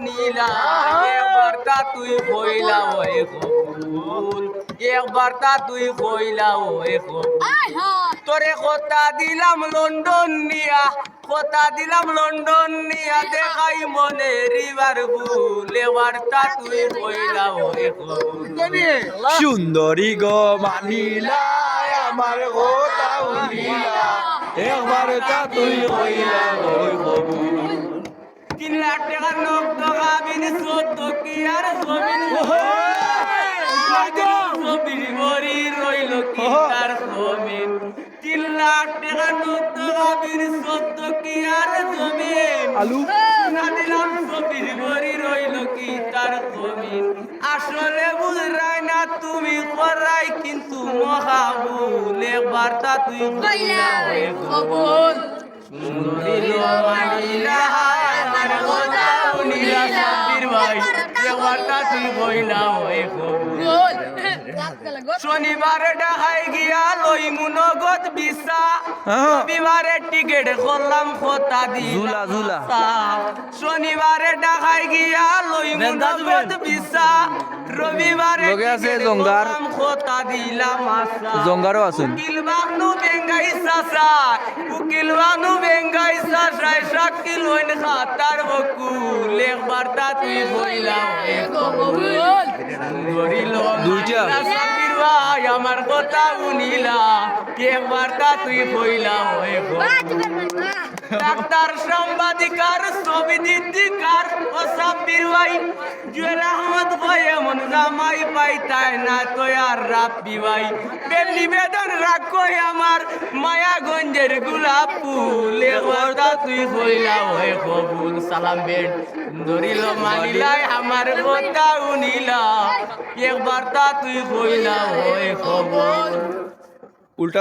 নীলা একবার তা তুই কইলা ওই কবুল একবার তা তুই কইলা ওই কবুল তোরে কথা দিলাম লন্ডন নিয়া কথা দিলাম লন্ডন নিয়া দেখাই মনে রিভার ভুল এবার তা তুই কইলা ওই কবুল সুন্দরী গো মানিলা আমার কথা উনিলা একবার তা তুই কইলা ওই কবুল 3 লাখ টাকার নোট দগাবিন 14 কি আর জমিন জমিন মরি রইল কি তার জমিন 3 লাখ টাকার নোট দগাবিন 14 কি আর জমিন আলু না দিলাম জমিন মরি রইল কি তার জমিন আসলে বুঝরাই না তুমি করাই কিন্তু মহাবুল একবার তা তুই কইলা ওই কবুল সুন্দরী মানিলা আমার কথা উনিলা সাব্বির ভাই একবারটা তুই বইলা ওই কবুল শনিবারে ঢাকায় গিয়া লই মুনগত বিসা রবিবারে টিকেট করলাম কথা ঝুলা, ঝুলা। শনিবারে ঢাকায় গিয়া লই মুনগত বিসা রবিবারে লগে আছে ticket জঙ্গার। করলাম কথা দিলাম আশা জঙ্গারও আছেন উকিল বানু বেঙ্গাই সাসা উকিল বানু বেঙ্গাই সাসা শাকিল হইন খাতার বকুল একবার তা তুই বইলা ওই কবুল গরিল দুইটা। সাবির ভাই আমার কথা উনিলা একবার তা তুই বইলা ওই কবুল ডাক্তার সাংবাদিকার ছবি দিদিকার ও সাব্বির ভাই জুয়েল আহমদ ভাই এমন জামাই পাইতাই না তো আর রাব্বি ভাই নিবেদন রাখো আমার মায়াগঞ্জের গোলাপ ফুল একবারটা তুই কইলা ওই কবুল সালাম বেড ধরিল মানিলাই আমার কথা উনিলা একবারটা তুই কইলা ওই কবুল উল্টা